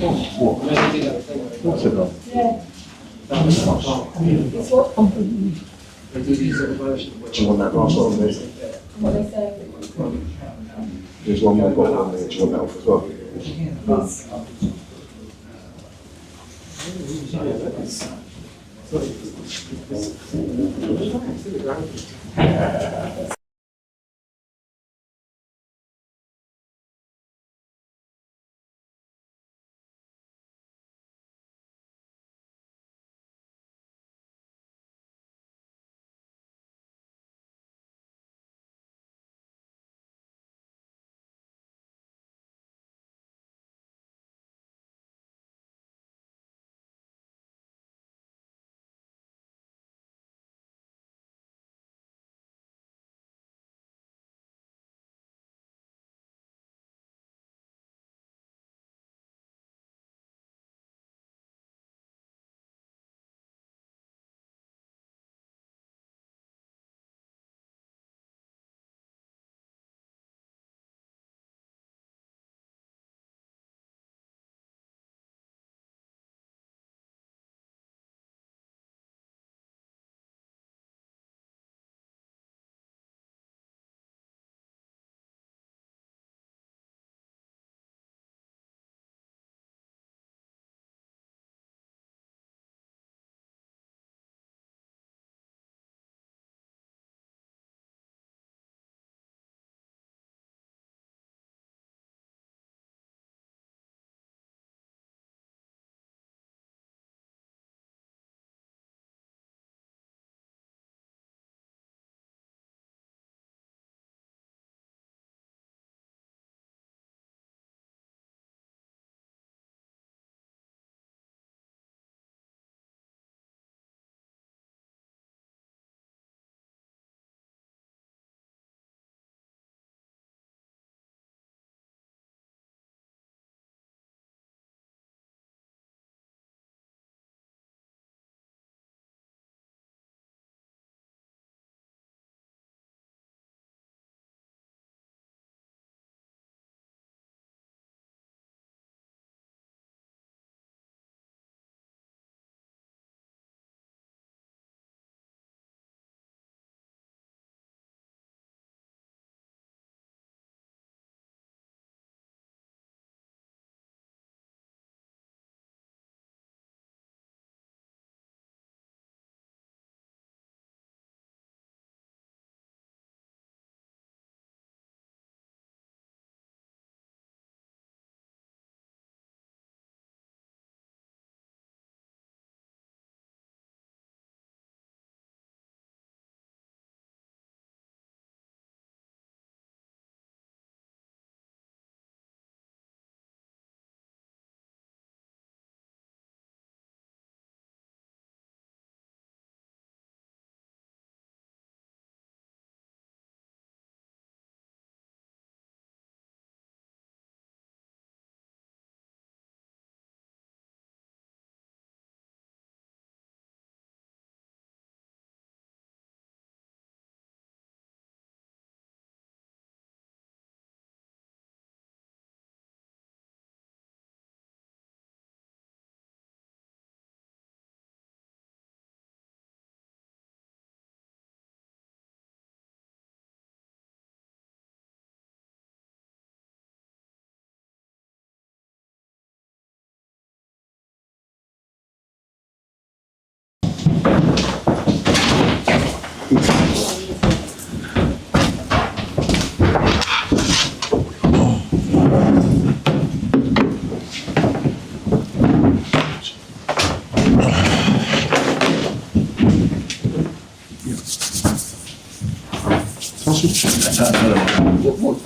What? What's it on? Yeah. It's what company? Do you want that last one there? What they say. There's one more bottle on there. Do you want that off as well? Yes.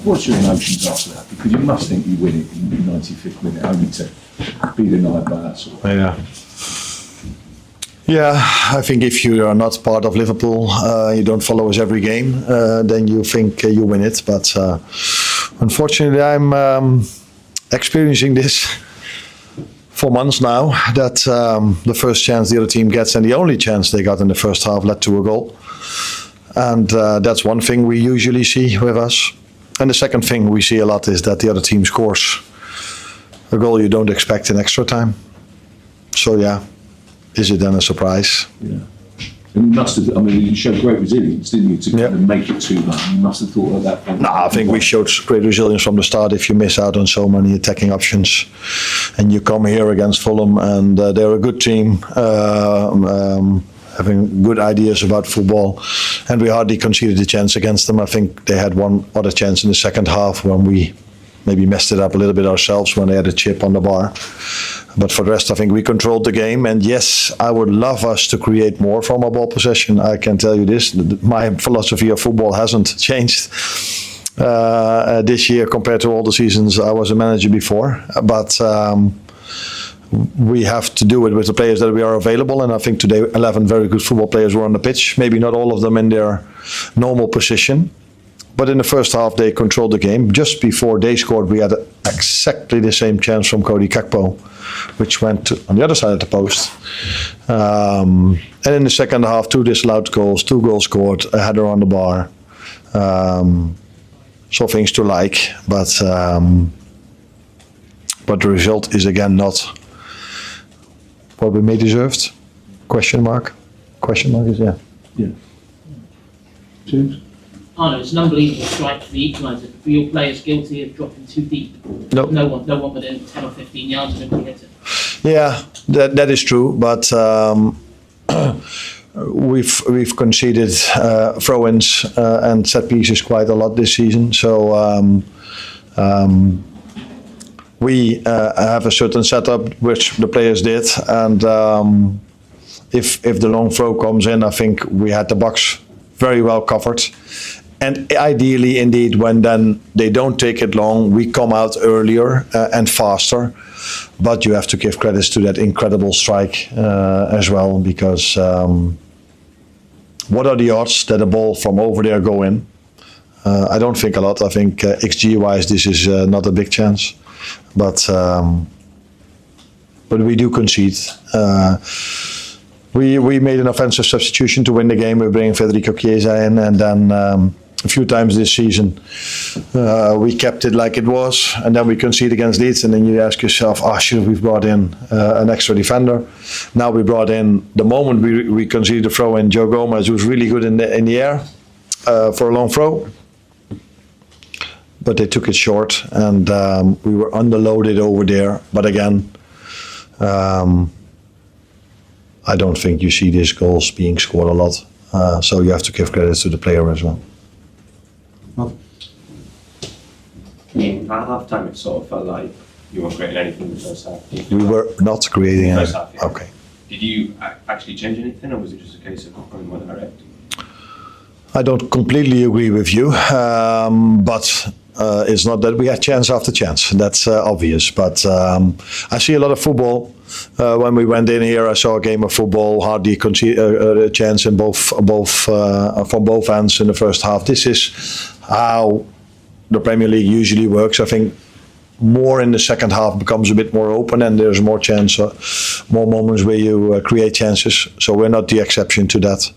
What's your emotions after that? Because you must think you win it in the 95th minute, only to be denied by that sort of. Yeah, I think if you are not part of Liverpool, you don't follow us every game, then you think you win it. But unfortunately, I'm experiencing this for months now, that the first chance the other team gets and the only chance they got in the first half led to a goal. And that's one thing we usually see with us. And the second thing we see a lot is that the other team scores a goal you don't expect in extra time. So yeah, is it then a surprise? Yeah. And you must have, I mean, you showed great resilience, didn't you, to kind of make it 2-1. You must have thought at that point. No, I think we showed great resilience from the start. If you miss out on so many attacking options, and you come here against Fulham, and they're a good team, having good ideas about football, and we hardly conceded a chance against them. I think they had one other chance in the second half when we maybe messed it up a little bit ourselves when they had a chip on the bar. But for the rest, I think we controlled the game. And yes, I would love us to create more from our ball possession. I can tell you this, my philosophy of football hasn't changed this year compared to all the seasons I was a manager before. But we have to do it with the players that we are available. And I think today 11 very good football players were on the pitch. Maybe not all of them in their normal position. But in the first half, they controlled the game. Just before they scored, we had exactly the same chance from Cody Gakpo, which went on the other side of the post. And in the second half, 2 disallowed goals, 2 goals scored, a header on the bar. So things to like, but the result is again not what we may deserved. Question mark? Question mark is, yeah. Yeah. James? Arne, it's an unbelievable strike for the equaliser. Were your players guilty of dropping too deep? No. No one within 10 or 15 yards of him to hit it. Yeah, that is true, but we've conceded throw-ins and set pieces quite a lot this season. So we have a certain setup which the players did, and if the long throw comes in, I think we had the box very well covered. And ideally, indeed, when then they don't take it long, we come out earlier and faster. But you have to give credits to that incredible strike as well, because what are the odds that a ball from over there go in? I don't think a lot. I think XG-wise, this is not a big chance. But we do concede. We made an offensive substitution to win the game. We're bringing Federico Chiesa in, and then a few times this season we kept it like it was, and then we concede against Leeds, and then you ask yourself, should we brought in an extra defender? Now we brought in, the moment we conceded the throw in, Joe Gomez, who's really good in the air for a long throw. But they took it short, and we were underloaded over there. But again, I don't think you see these goals being scored a lot. So you have to give credit to the player as well. At half time, it sort of felt like you weren't creating anything in the first half. We were not creating First anything. half, yeah. Okay. Did you actually change anything, or was it just a case of going more direct? I don't completely agree with you, but it's not that we had chance after chance. That's obvious. But I see a lot of football. When we went in here, I saw a game of football, hardly a chance in from both ends in the first half. This is how the Premier League usually works. I think more in the second half becomes a bit more open, and there's more chance, more moments where you create chances. So we're not the exception to that.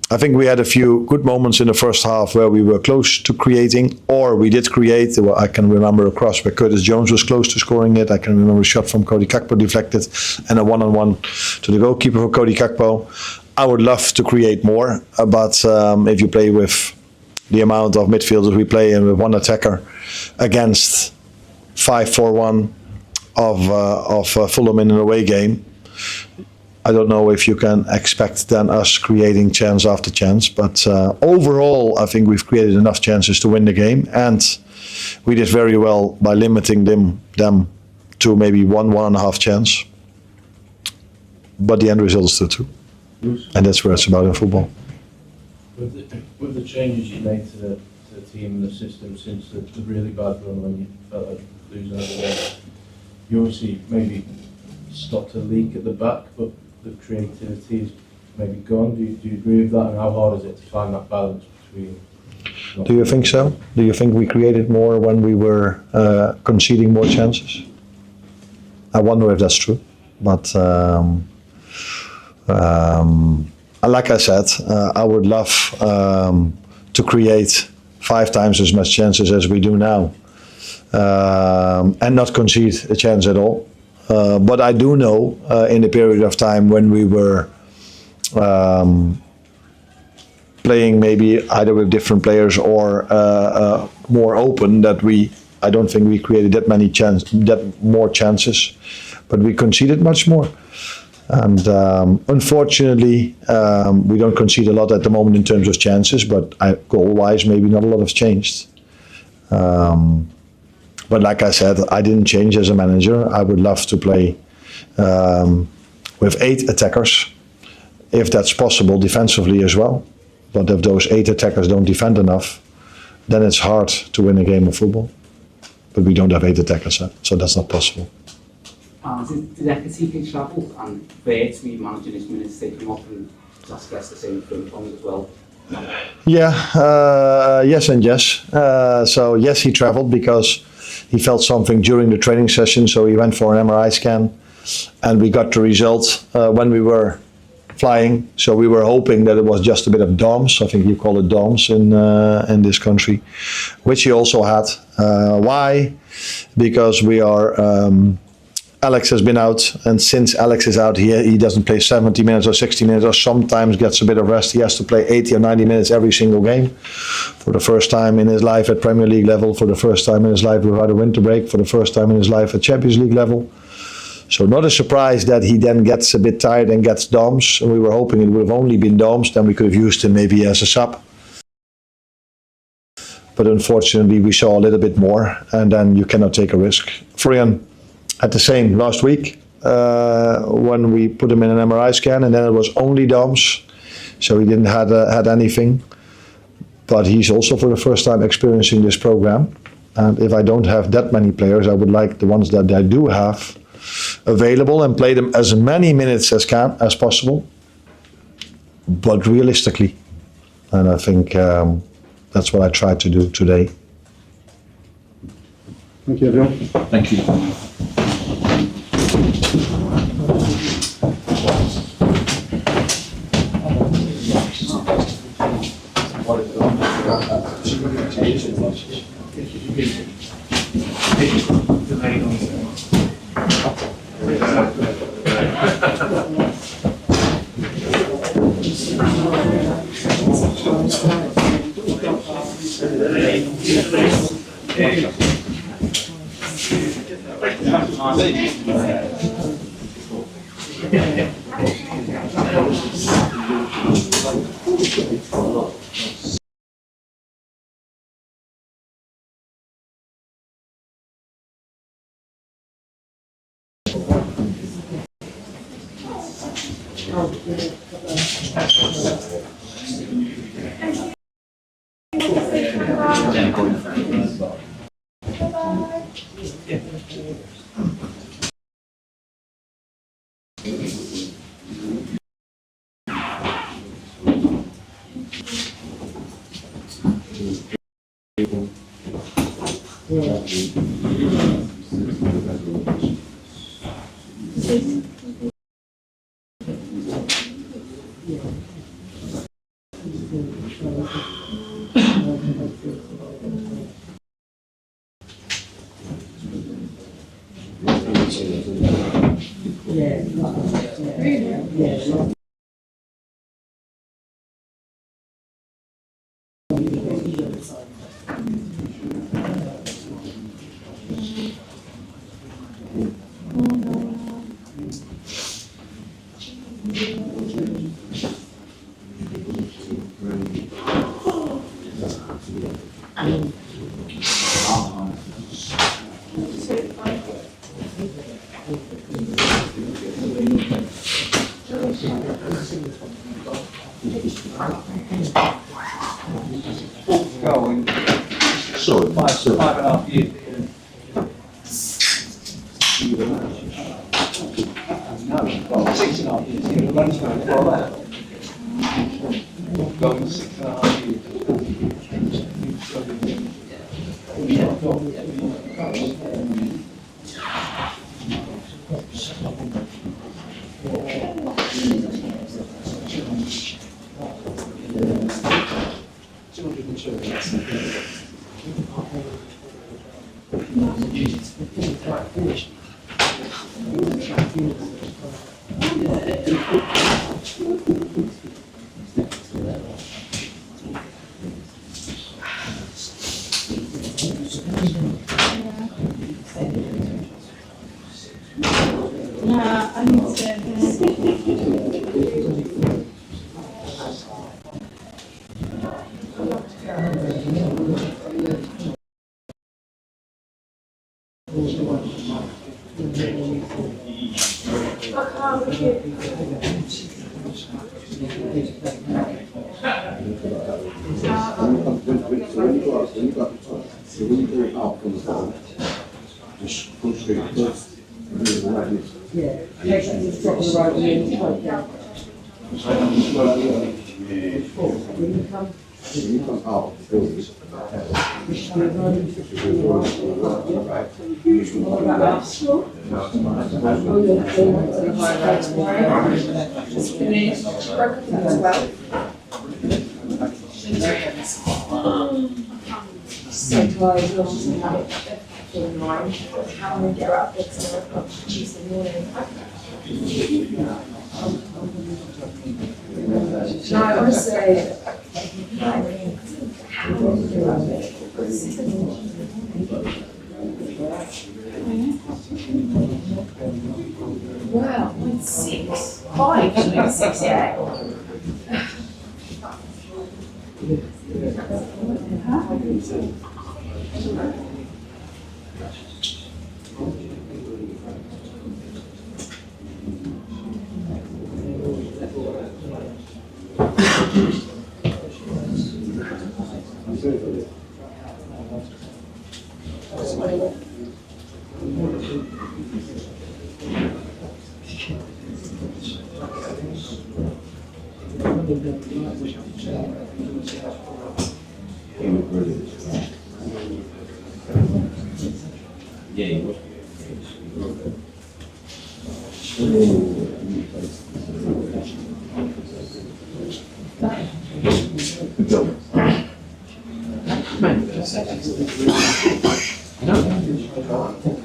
I think we had a few good moments in the first half where we were close to creating, or we did create. I can remember a cross where Curtis Jones was close to scoring it. I can remember a shot from Cody Gakpo deflected, and a one-on-one to the goalkeeper for Cody Gakpo. I would love to create more, but if you play with the amount of midfielders we play and with one attacker against 5-4-1 of Fulham in an away game, I don't know if you can expect then us creating chance after chance. But overall, I think we've created enough chances to win the game, and we did very well by limiting them to maybe 1.5 chance. But the end result is still 2, and that's what it's about in football. With the changes you made to the team and the system since the really bad run when you felt like losing every day, you obviously maybe stopped a leak at the back, but the creativity is maybe gone. Do you agree with that? And how hard is it to find that balance between? Do you think so? Do you think we created more when we were conceding more chances? I wonder if that's true, but like I said, I would love to create 5 times as much chances as we do now. and not concede a chance at all. But I do know in the period of time when we were playing maybe either with different players or more open, that I don't think we created that more chances, but we conceded much more. And unfortunately, we don't concede a lot at the moment in terms of chances, but goal-wise, maybe not a lot has changed. But like I said, I didn't change as a manager. I would love to play with 8 attackers, if that's possible, defensively as well. But if those 8 attackers don't defend enough, then it's hard to win a game of football. But we don't have 8 attackers, so that's not possible. Did Ekatike travel and Wirtz, we managing his minutes, take him off, and that's the same thing from as well? Yeah, yes and yes. So yes, he traveled because he felt something during the training session, so he went for an MRI scan, and we got the result when we were flying. So we were hoping that it was just a bit of DOMS. I think you call it DOMS in this country, which he also had. Why? Because we are. Alex has been out, and since Alex is out here, he doesn't play 70 minutes or 60 minutes, or sometimes gets a bit of rest. He has to play 80 or 90 minutes every single game. For the first time in his life at Premier League level, for the first time in his life without a winter break, for the first time in his life at Champions League level. So not a surprise that he then gets a bit tired and gets DOMS. And we were hoping it would have only been DOMS, then we could have used him maybe as a sub. But unfortunately, we saw a little bit more, and then you cannot take a risk. Florian had the same last week when we put him in an MRI scan, and then it was only DOMS, so he didn't had anything. But he's also for the first time experiencing this program. And if I don't have that many players, I would like the ones that I do have available and play them as many minutes as possible, but realistically. And I think that's what I tried to do today. Thank you, everyone. Thank you. Sorry, 5.5 years. No, well, 6.5 years. He runs for that. Going 6.5 years. Yeah, I need to. No, honestly, wow, 6'5", 6'8".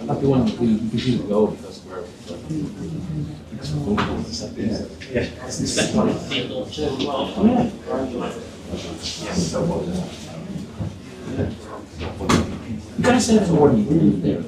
Not the one we do go because we're. Expect on the field or two as well. You gotta say for what you do there.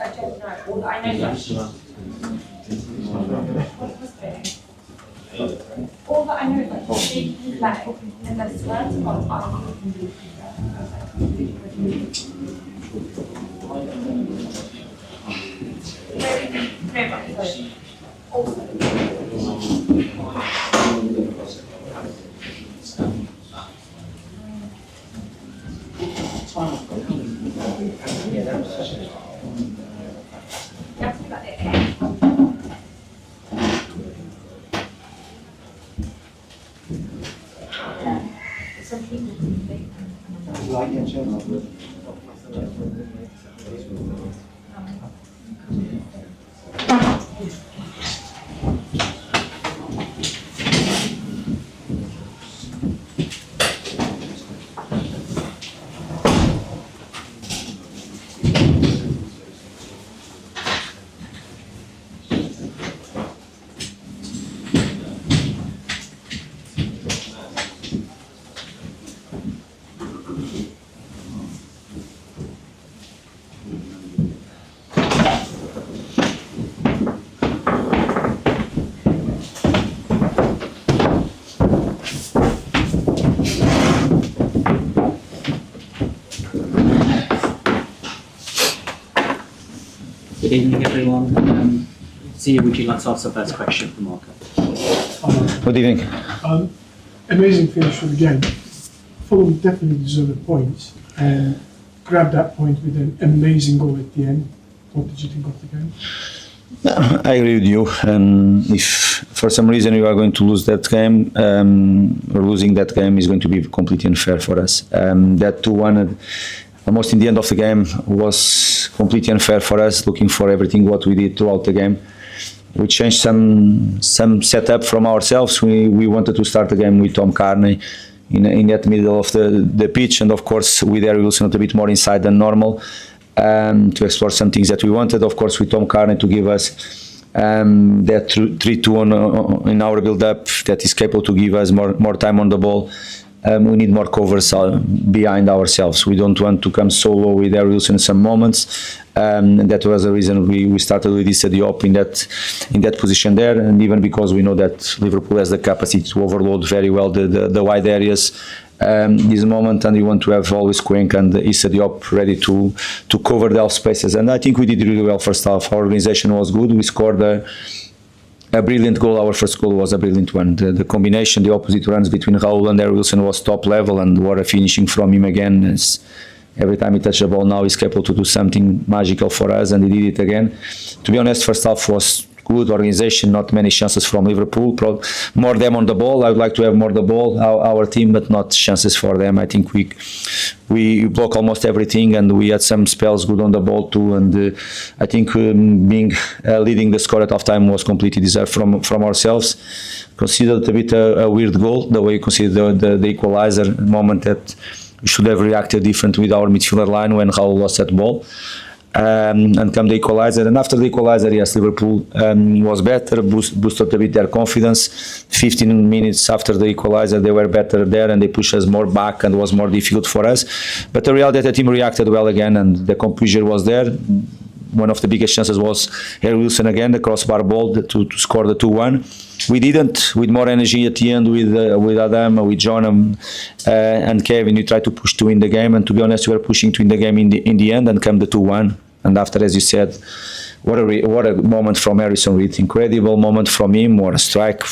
I don't know. All I know is that I know it's like big leg and then swear to God, Good evening, everyone. Zia, would you like to ask the first question for Marco? Good evening. Amazing finish for the game. Fulham definitely deserve a point and grabbed that point with an amazing goal at the end. What did you think of the game? I agree with you. If for some reason we are going to lose that game, or losing that game is going to be completely unfair for us. That 2-1 almost in the end of the game was completely unfair for us, looking for everything what we did throughout the game. We changed some setup from ourselves. We wanted to start the game with Tom Carney in that middle of the pitch, and of course with Harry Wilson a bit more inside than normal, to explore some things that we wanted. Of course with Tom Carney to give us that 3-2 in our build-up that is capable to give us more time on the ball. We need more covers behind ourselves. We don't want to come solo with Harry Wilson in some moments. And that was the reason we started with Issa Diop in that position there, and even because we know that Liverpool has the capacity to overload very well the wide areas this moment, and we want to have always Cuenca and Issa Diop ready to cover the half spaces. And I think we did really well first half. Our organization was good. We scored a brilliant goal. Our first goal was a brilliant one. The combination, the opposite runs between Raul and Harry Wilson was top level, and what a finishing from him again is. Every time he touches the ball now, he's capable to do something magical for us, and he did it again. To be honest, first half was good organization, not many chances from Liverpool. More them on the ball. I would like to have more the ball, our team, but not chances for them. I think we block almost everything, and we had some spells good on the ball too. And I think being leading the score at halftime was completely deserved from ourselves. Considered a bit a weird goal, the way you consider the equaliser moment that. We should have reacted different with our midfielder line when Raul lost that ball. And come the equaliser. And after the equaliser, yes, Liverpool was better, boosted a bit their confidence. 15 minutes after the equaliser, they were better there, and they pushed us more back, and was more difficult for us. But the reality, the team reacted well again, and the composure was there. One of the biggest chances was Harry Wilson again, the crossbar ball to score the 2-1. We didn't, with more energy at the end with Adam, with John and Kevin, we tried to push to win the game, and to be honest, we were pushing to win the game in the end, and came the 2-1. And after, as you said, what a moment from Harrison Reed, incredible moment from him, what a strike,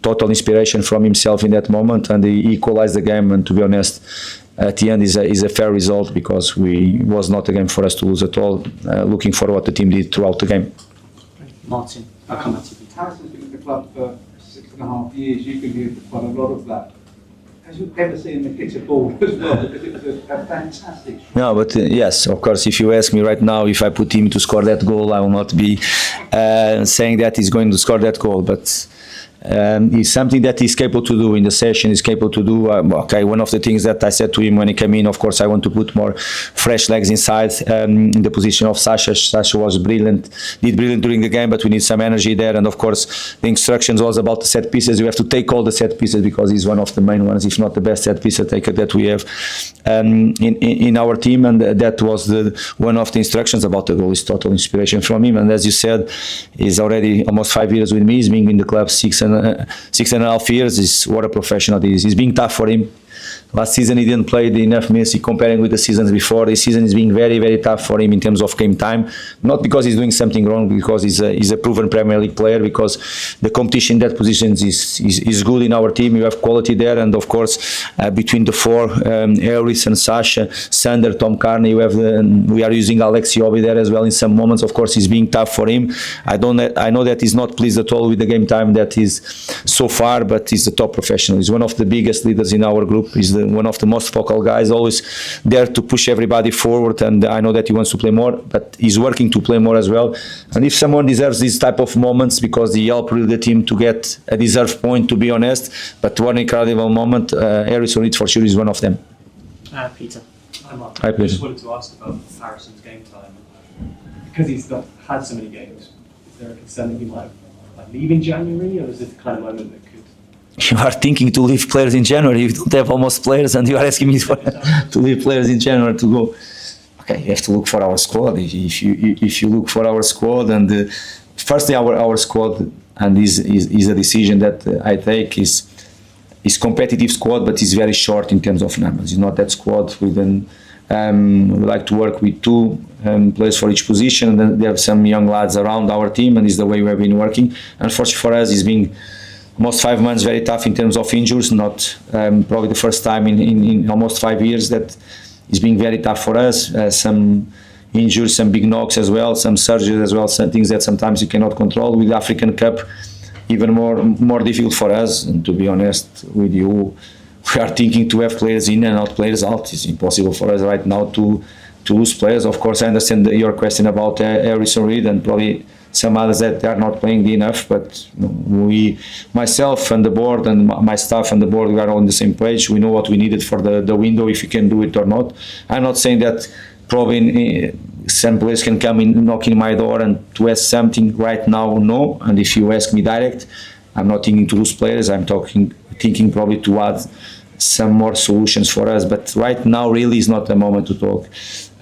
total inspiration from himself in that moment, and he equalized the game. And to be honest, at the end is a fair result, because was not a game for us to lose at all. Looking for what the team did throughout the game. Martin, I'll come back to you. Harrison's been at the club for 6.5 years. You've been here for quite a lot of that. Has you ever seen him hit a ball as well? Because it was a fantastic shot. No, but yes, of course, if you ask me right now if I put him to score that goal, I will not be saying that he's going to score that goal, but it's something that he's capable to do in the session, he's capable to do. Okay, one of the things that I said to him when he came in, of course, I want to put more fresh legs inside in the position of Sasha. Sasha was brilliant, did brilliant during the game, but we need some energy there. And of course, the instructions was about the set pieces. We have to take all the set pieces, because he's one of the main ones, if not the best set piece taker that we have in our team. And that was one of the instructions about the goal, is total inspiration from him. And as you said, he's already almost 5 years with me. He's been in the club 6.5 6.5 years. Is what a professional he is. It's being tough for him. Last season he didn't play enough minutes comparing with the seasons before. This season is being very, very tough for him in terms of game time. Not because he's doing something wrong, because he's a proven Premier League player, because the competition in that position is good in our team. You have quality there, and of course between the four, Harris and Sasha, Sander, Tom Carney, you have we are using Alexi Obi there as well in some moments. Of course, it's being tough for him. I know that he's not pleased at all with the game time that he's so far, but he's the top professional. He's one of the biggest leaders in our group. He's one of the most vocal guys, always there to push everybody forward, and I know that he wants to play more, but he's working to play more as well. And if someone deserves these type of moments, because they help really the team to get a deserved point, to be honest, but one incredible moment, Harrison Reed for sure is one of them. Peter. Hi, Peter. I just wanted to ask about Harrison's game time. Because he's not had so many games, is there a concern that he might leave in January, or is it the kind of moment that could... You are thinking to leave players in January. You don't have almost players, and you are asking me to leave players in January to go. Okay, you have to look for our squad. If you look for our squad, and firstly our squad, and is a decision that I take, is competitive squad, but it's very short in terms of numbers. It's not that squad we like to work with two players for each position, and then they have some young lads around our team, and it's the way we have been working. Unfortunately for us, it's been almost 5 months very tough in terms of injuries. Not probably the first time in almost 5 years that is being very tough for us. Some injuries, some big knocks as well, some surgeries as well, some things that sometimes you cannot control. With the African Cup, even more difficult for us. And to be honest with you, we are thinking to have players in and out, players out. It's impossible for us right now to lose players. Of course, I understand your question about Harrison Reed and probably some others that they are not playing enough, but myself and the board and my staff and the board, we are all on the same page. We know what we needed for the window, if you can do it or not. I'm not saying that probably some players can come in, knock in my door and to ask something right now, no. And if you ask me direct, I'm not thinking to lose players. I'm thinking probably to add some more solutions for us. But right now really is not the moment to talk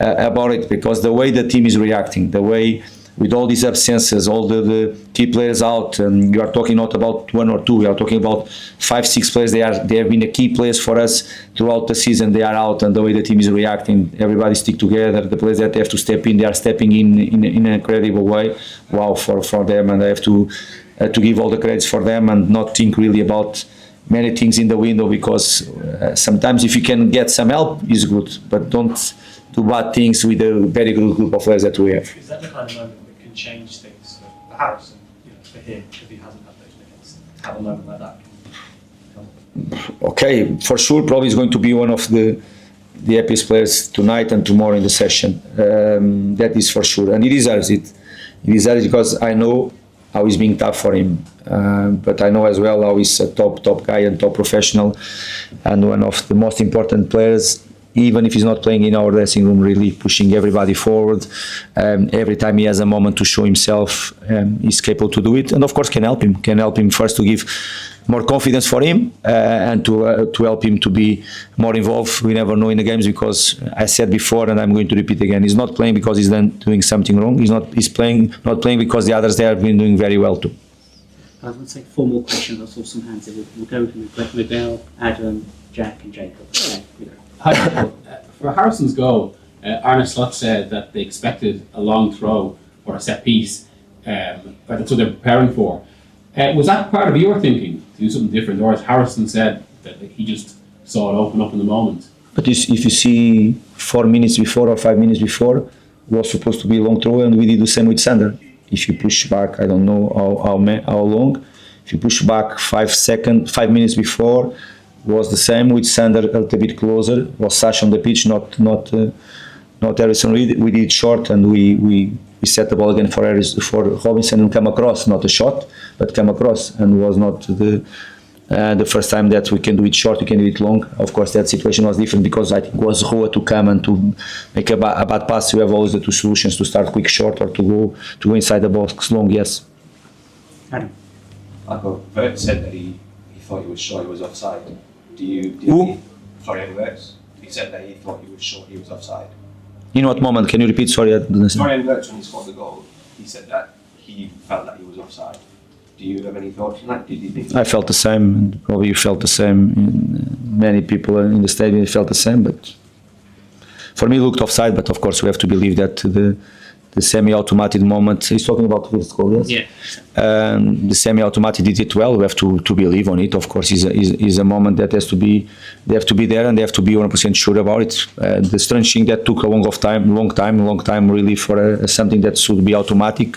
about it, because the way the team is reacting, the way with all these absences, all the key players out, and you are talking not about one or two, we are talking about 5-6 players. They have been a key players for us throughout the season. They are out, and the way the team is reacting, everybody stick together. The players that have to step in, they are stepping in an incredible way. Wow, for them, and I have to give all the credits for them and not think really about many things in the window, because sometimes if you can get some help is good, but don't do bad things with a very good group of players that we have. Is that the kind of moment that can change things for Harrison, for him, if he hasn't had those minutes? Have a moment like that? Okay, for sure, probably is going to be one of the happiest players tonight and tomorrow in the session. That is for sure, and he deserves it. He deserves it because I know how he's being tough for him, but I know as well how he's a top guy and top professional, and one of the most important players. Even if he's not playing in our dressing room, really pushing everybody forward. Every time he has a moment to show himself, he's capable to do it, and of course can help him first to give more confidence for him, and to help him to be more involved. We never know in the games, because I said before, and I'm going to repeat again, he's not playing because he's doing something wrong. He's playing because the others there have been doing very well too. I would take 4 more questions. I saw some hands. We'll go with Miguel, Adam, Jack, and Jacob. Hi, for Harrison's goal, Arne Slot said that they expected a long throw or a set piece, but that's what they're preparing for. Was that part of your thinking, to do something different, or as Harrison said, that he just saw it open up in the moment? But if you see 4 minutes before or 5 minutes before, it was supposed to be a long throw, and we did the same with Sander. If you push back, I don't know how long, if you push back 5 minutes before, was the same with Sander a little bit closer. Was Sash on the pitch, not Harrison Reed. We did short, and we set the ball again for Robinson and come across, not a shot, but come across, and was not the first time that we can do it short, we can do it long. Of course, that situation was different because I think it was Rua to come and to make a bad pass. You have always the two solutions: to start quick short or to go inside the box long. Yes. Adam. Wirtz said that he thought he was sure he was offside. Who? Florian Wirtz. He said that he thought he was sure he was offside. In what moment? Can you repeat? Sorry, I didn't understand. Florian Wirtz, when he scored the goal, he said that he felt that he was offside. Do you have any thoughts on that? Did you think? I felt the same, and probably you felt the same. Many people in the stadium felt the same, but for me, it looked offside. But of course, we have to believe that the semi-automatic moment. He's talking about Wirtz goal, yes? Yeah. The semi-automatic did it well. We have to believe on it. Of course, is a moment that has to be. They have to be there, and they have to be 100% sure about it. The strange thing that took a long time, really, for something that should be automatic.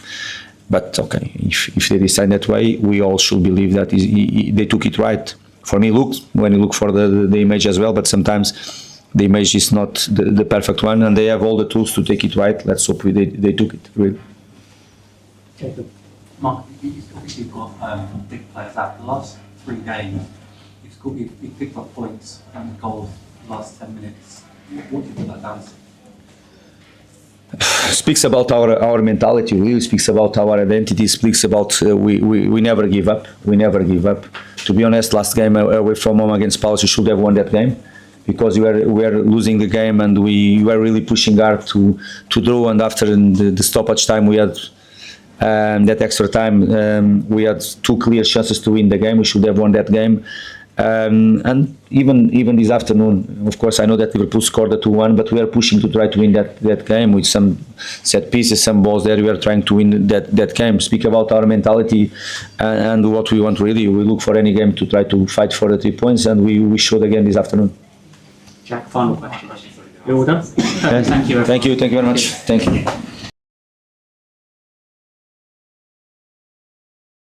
But okay, if they decide that way, we all should believe that they took it right. For me, when you look for the image as well, but sometimes the image is not the perfect one, and they have all the tools to take it right. Let's hope they took it, really. Jacob. Mark, you've obviously got big players out. The last 3 games, you've picked up points and goals the last 10 minutes. What do you put that down to? Speaks about our mentality, really speaks about our identity, speaks about we never give up. We never give up. To be honest, last game away from home against Palace, we should have won that game, because we were losing the game, and we were really pushing hard to draw. And after the stoppage time, we had that extra time. We had 2 clear chances to win the game. We should have won that game. And even this afternoon, of course, I know that Liverpool scored the 2-1, but we are pushing to try to win that game with some set pieces, some balls there. We are trying to win that game. Speak about our mentality and what we want, really. We look for any game to try to fight for the 3 points, and we showed again this afternoon. Jack, final question. You're all done? Thank you. Thank you very much. Thank you.